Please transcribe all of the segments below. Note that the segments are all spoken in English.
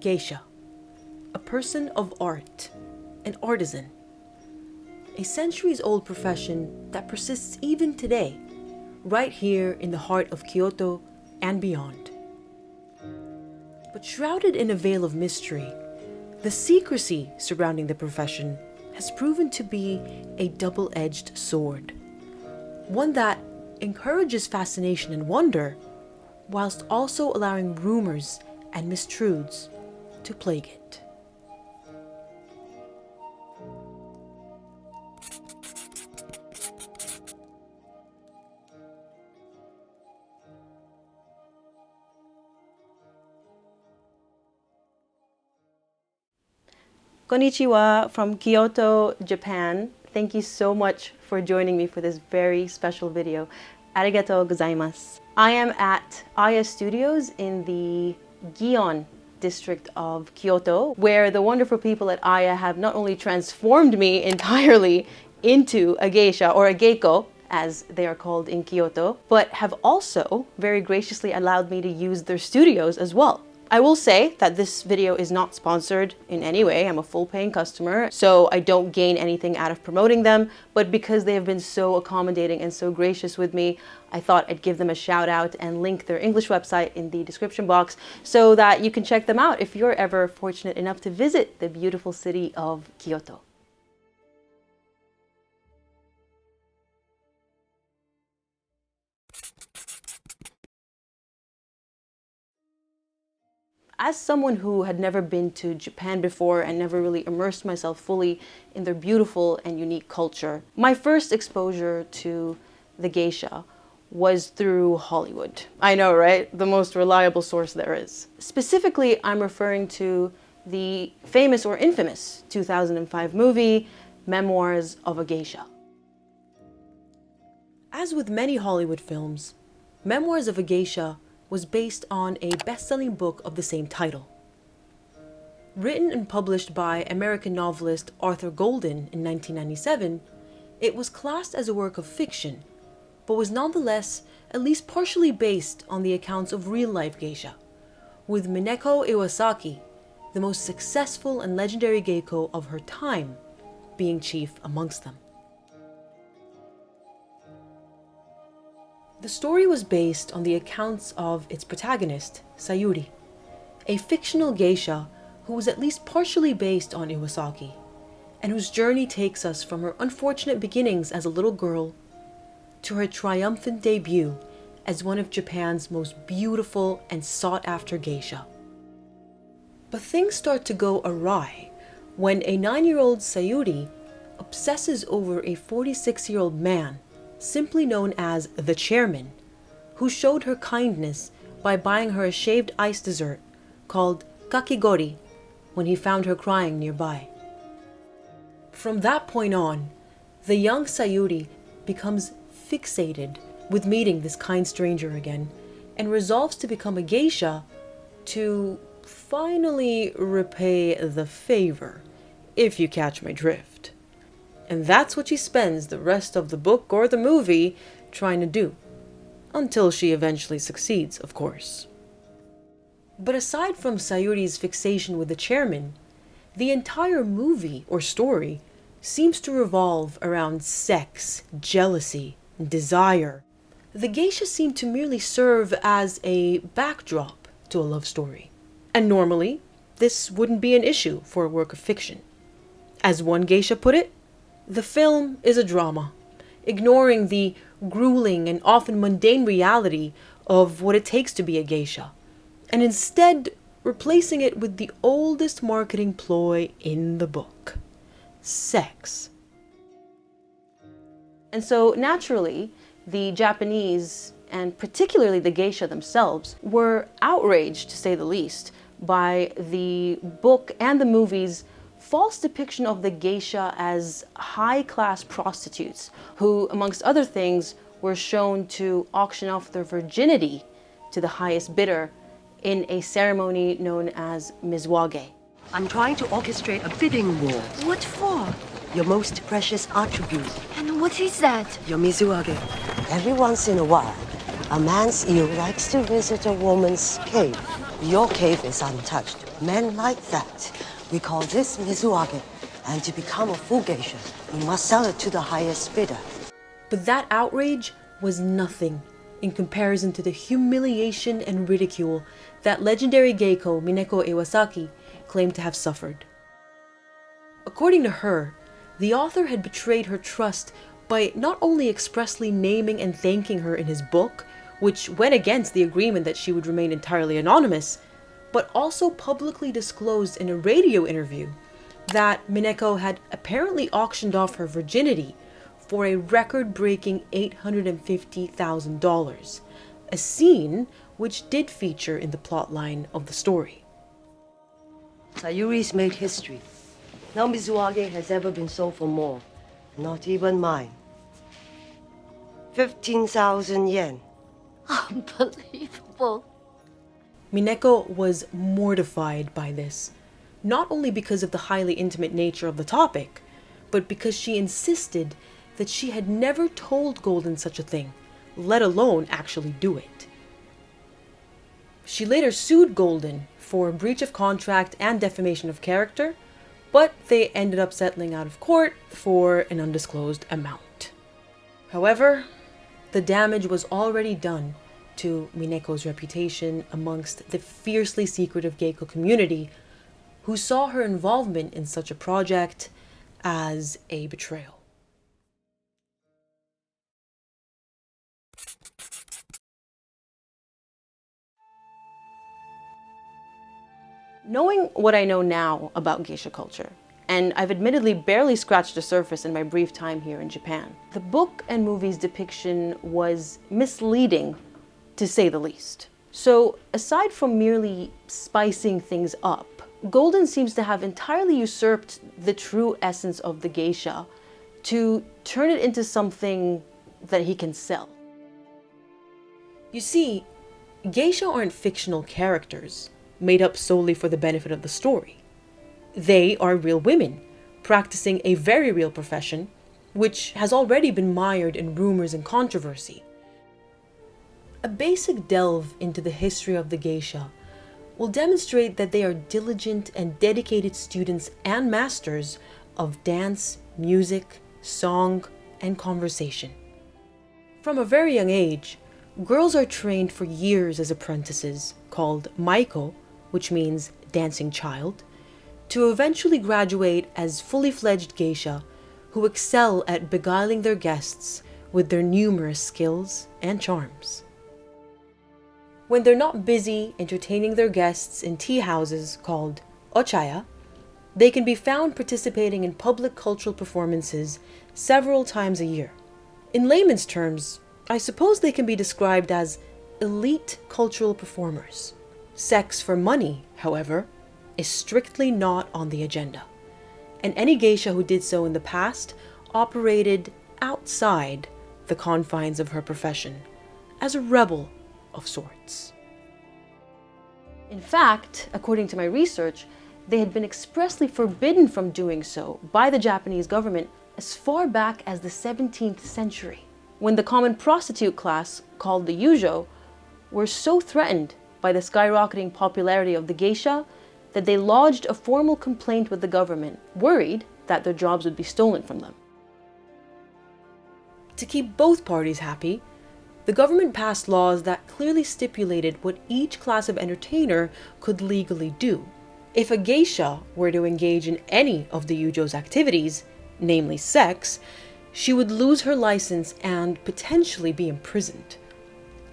Geisha, a person of art, an artisan, a centuries-old profession that persists even today, right here in the heart of Kyoto and beyond. But shrouded in a veil of mystery, the secrecy surrounding the profession has proven to be a double-edged sword, one that encourages fascination and wonder, whilst also allowing rumors and mistruths to plague it. Konnichiwa from Kyoto, Japan. Thank you so much for joining me for this very special video. Arigatou gozaimasu. I am at Aya Studios in the Gion district of Kyoto, where the wonderful people at Aya have not only transformed me entirely into a geisha, or a geiko, as they are called in Kyoto, but have also very graciously allowed me to use their studios as well. I will say that this video is not sponsored in any way. I'm a full-paying customer, so I don't gain anything out of promoting them, but because they have been so accommodating and so gracious with me, I thought I'd give them a shout out and link their English website in the description box so that you can check them out if you're ever fortunate enough to visit the beautiful city of Kyoto. As someone who had never been to Japan before and never really immersed myself fully in their beautiful and unique culture, my first exposure to the geisha was through Hollywood. I know, right? The most reliable source there is. Specifically, I'm referring to the famous or infamous 2005 movie, Memoirs of a Geisha. As with many Hollywood films, Memoirs of a Geisha was based on a best-selling book of the same title. Written and published by American novelist Arthur Golden in 1997, it was classed as a work of fiction, but was nonetheless at least partially based on the accounts of real-life geisha, with Mineko Iwasaki, the most successful and legendary geiko of her time, being chief amongst them. The story was based on the accounts of its protagonist, Sayuri, a fictional geisha who was at least partially based on Iwasaki, and whose journey takes us from her unfortunate beginnings as a little girl to her triumphant debut as one of Japan's most beautiful and sought-after geisha. But things start to go awry when a 9-year-old Sayuri obsesses over a 46-year-old man simply known as the chairman, who showed her kindness by buying her a shaved ice dessert called kakigori when he found her crying nearby. From that point on, the young Sayuri becomes fixated with meeting this kind stranger again and resolves to become a geisha to finally repay the favor, if you catch my drift. And that's what she spends the rest of the book or the movie trying to do. Until she eventually succeeds, of course. But aside from Sayuri's fixation with the chairman, the entire movie or story seems to revolve around sex, jealousy, and desire. The geisha seem to merely serve as a backdrop to a love story. And normally, this wouldn't be an issue for a work of fiction. As one geisha put it, the film is a drama, ignoring the grueling and often mundane reality of what it takes to be a geisha, and instead replacing it with the oldest marketing ploy in the book: sex. And so naturally, the Japanese, and particularly the geisha themselves, were outraged, to say the least, by the book and the movie's false depiction of the geisha as high-class prostitutes who, amongst other things, were shown to auction off their virginity to the highest bidder in a ceremony known as mizuage. I'm trying to orchestrate a bidding war. What for? Your most precious attribute, And what is that? your mizuage. Every once in a while, a man's ear likes to visit a woman's cave. Your cave is untouched. Men like that. We call this mizuage. And to become a full geisha, you must sell it to the highest bidder. But that outrage was nothing in comparison to the humiliation and ridicule that legendary Geiko Mineko Iwasaki claimed to have suffered. According to her, the author had betrayed her trust by not only expressly naming and thanking her in his book, which went against the agreement that she would remain entirely anonymous, but also publicly disclosed in a radio interview that Mineko had apparently auctioned off her virginity for a record-breaking $850,000, a scene which did feature in the plotline of the story. Sayuri's made history. No mizuage has ever been sold for more. Not even mine. 15,000 yen. Unbelievable. Mineko was mortified by this, not only because of the highly intimate nature of the topic, but because she insisted that she had never told Golden such a thing, let alone actually do it. She later sued Golden for breach of contract and defamation of character, but they ended up settling out of court for an undisclosed amount. However, the damage was already done to Mineko's reputation amongst the fiercely secretive Geiko community, who saw her involvement in such a project as a betrayal. Knowing what I know now about geisha culture, and I've admittedly barely scratched the surface in my brief time here in Japan, the book and movie's depiction was misleading, to say the least. So, aside from merely spicing things up, Golden seems to have entirely usurped the true essence of the geisha to turn it into something that he can sell. You see, geisha aren't fictional characters made up solely for the benefit of the story. They are real women, practicing a very real profession, which has already been mired in rumors and controversy. A basic delve into the history of the geisha will demonstrate that they are diligent and dedicated students and masters of dance, music, song, and conversation. From a very young age, girls are trained for years as apprentices, called maiko, which means dancing child, to eventually graduate as fully fledged geisha who excel at beguiling their guests with their numerous skills and charms. When they're not busy entertaining their guests in tea houses called ochaya, they can be found participating in public cultural performances several times a year. In layman's terms, I suppose they can be described as elite cultural performers. Sex for money, however, is strictly not on the agenda, and any geisha who did so in the past operated outside the confines of her profession, as a rebel of sorts. In fact, according to my research, they had been expressly forbidden from doing so by the Japanese government as far back as the 17th century, when the common prostitute class, called the yujo, were so threatened by the skyrocketing popularity of the geisha that they lodged a formal complaint with the government, worried that their jobs would be stolen from them. To keep both parties happy, the government passed laws that clearly stipulated what each class of entertainer could legally do. If a geisha were to engage in any of the yujo's activities, namely sex, she would lose her license and potentially be imprisoned.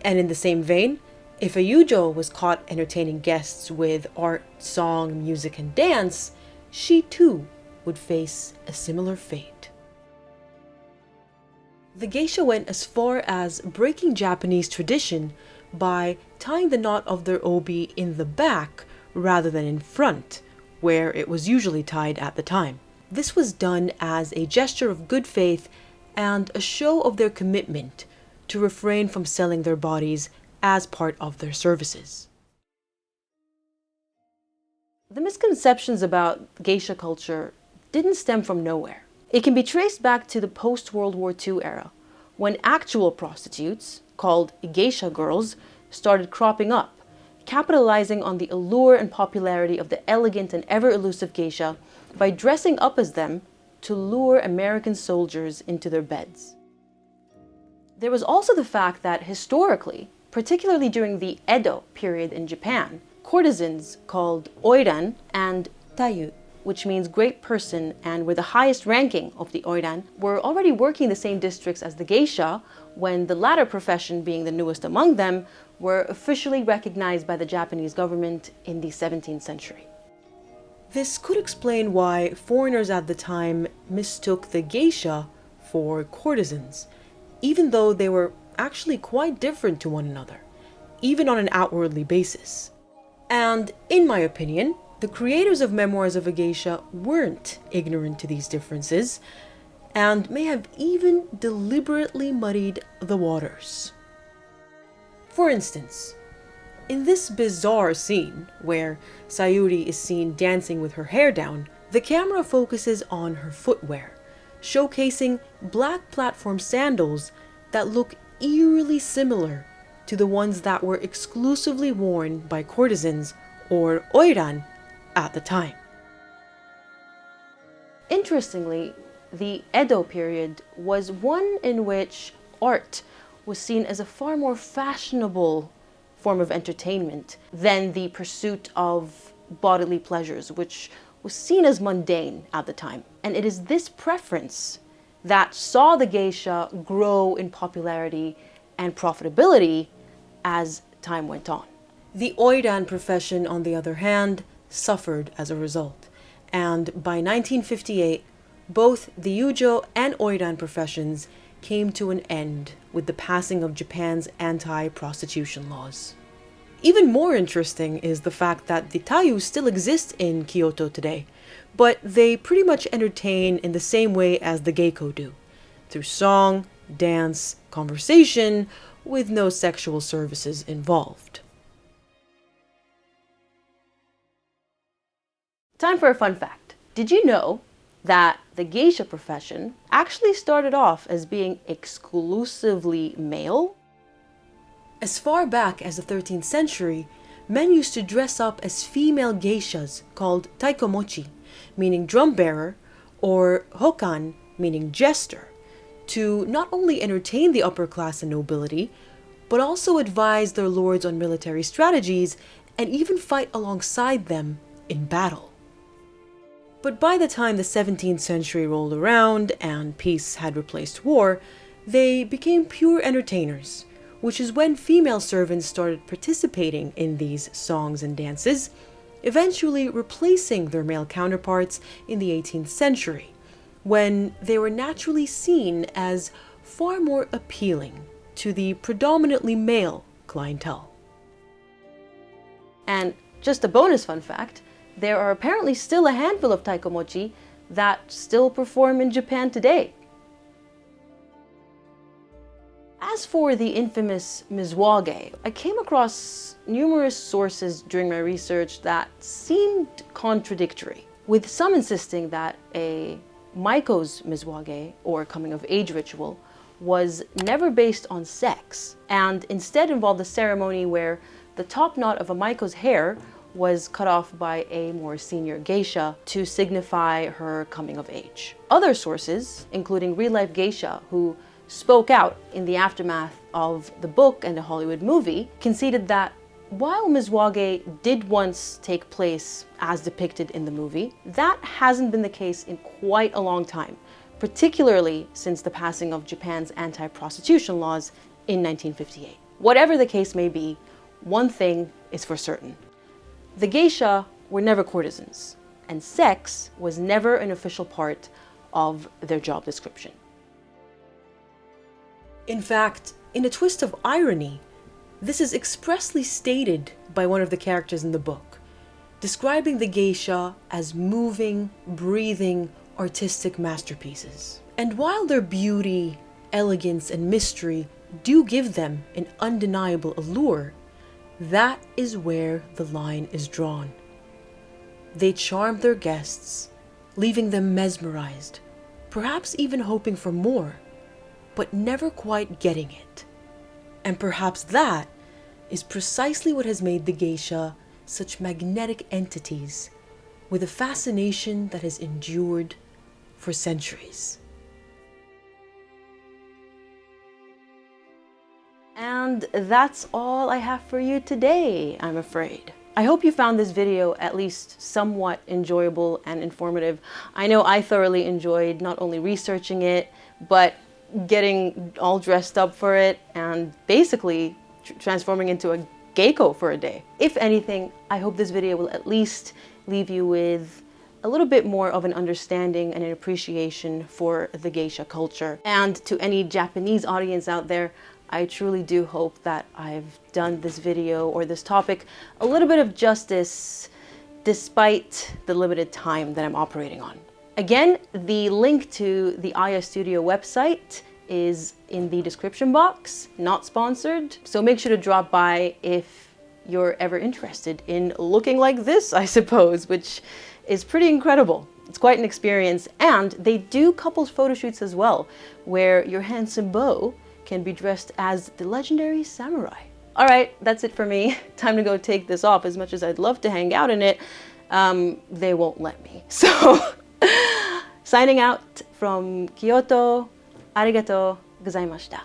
And in the same vein, if a yujo was caught entertaining guests with art, song, music, and dance, she too would face a similar fate. The geisha went as far as breaking Japanese tradition by tying the knot of their obi in the back rather than in front, where it was usually tied at the time. This was done as a gesture of good faith and a show of their commitment to refrain from selling their bodies as part of their services. The misconceptions about geisha culture didn't stem from nowhere. It can be traced back to the post-World War II era, when actual prostitutes, called geisha girls, started cropping up, capitalizing on the allure and popularity of the elegant and ever-elusive geisha by dressing up as them to lure American soldiers into their beds. There was also the fact that historically, particularly during the Edo period in Japan, courtesans called oiran and tayu, which means great person and were the highest ranking of the oiran, were already working the same districts as the geisha, when the latter profession, being the newest among them, were officially recognized by the Japanese government in the 17th century. This could explain why foreigners at the time mistook the geisha for courtesans, even though they were actually quite different to one another, even on an outwardly basis. And in my opinion, the creators of Memoirs of a Geisha weren't ignorant to these differences, and may have even deliberately muddied the waters. For instance, in this bizarre scene, where Sayuri is seen dancing with her hair down, the camera focuses on her footwear, showcasing black platform sandals that look eerily similar to the ones that were exclusively worn by courtesans or oiran at the time. Interestingly, the Edo period was one in which art was seen as a far more fashionable form of entertainment than the pursuit of bodily pleasures, which was seen as mundane at the time. And it is this preference that saw the geisha grow in popularity and profitability as time went on. The oiran profession, on the other hand, suffered as a result, and by 1958, both the yujo and oiran professions came to an end with the passing of Japan's anti-prostitution laws. Even more interesting is the fact that the tayu still exist in Kyoto today, but they pretty much entertain in the same way as the Geiko do, through song, dance, conversation, with no sexual services involved. Time for a fun fact. Did you know that the geisha profession actually started off as being exclusively male? As far back as the 13th century, men used to dress up as female geishas called taikomochi, meaning drum bearer, or hokan, meaning jester, to not only entertain the upper class and nobility, but also advise their lords on military strategies and even fight alongside them in battle. But by the time the 17th century rolled around and peace had replaced war, they became pure entertainers, which is when female servants started participating in these songs and dances, eventually replacing their male counterparts in the 18th century, when they were naturally seen as far more appealing to the predominantly male clientele. And just a bonus fun fact, there are apparently still a handful of taikomochi that still perform in Japan today. As for the infamous mizuage, I came across numerous sources during my research that seemed contradictory, with some insisting that a Maiko's mizuage, or coming-of-age ritual, was never based on sex, and instead involved a ceremony where the top knot of a Maiko's hair was cut off by a more senior geisha to signify her coming of age. Other sources, including real-life geisha who spoke out in the aftermath of the book and the Hollywood movie, conceded that while mizuage did once take place as depicted in the movie, that hasn't been the case in quite a long time, particularly since the passing of Japan's anti-prostitution laws in 1958. Whatever the case may be, one thing is for certain. The geisha were never courtesans, and sex was never an official part of their job description. In fact, in a twist of irony, this is expressly stated by one of the characters in the book, describing the geisha as moving, breathing, artistic masterpieces. And while their beauty, elegance, and mystery do give them an undeniable allure, that is where the line is drawn. They charm their guests, leaving them mesmerized, perhaps even hoping for more, but never quite getting it. And perhaps that is precisely what has made the geisha such magnetic entities with a fascination that has endured for centuries. And that's all I have for you today, I'm afraid. I hope you found this video at least somewhat enjoyable and informative. I know I thoroughly enjoyed not only researching it, but getting all dressed up for it and basically transforming into a Geiko for a day. If anything, I hope this video will at least leave you with a little bit more of an understanding and an appreciation for the geisha culture. And to any Japanese audience out there, I truly do hope that I've done this video or this topic a little bit of justice despite the limited time that I'm operating on. Again, the link to the Aya Studio website is in the description box, not sponsored. So make sure to drop by if you're ever interested in looking like this, I suppose, which is pretty incredible. It's quite an experience. And they do couples photo shoots as well, where your handsome beau can be dressed as the legendary samurai. All right, that's it for me. Time to go take this off. As much as I'd love to hang out in it, they won't let me. So, signing out from Kyoto, arigatou gozaimashita.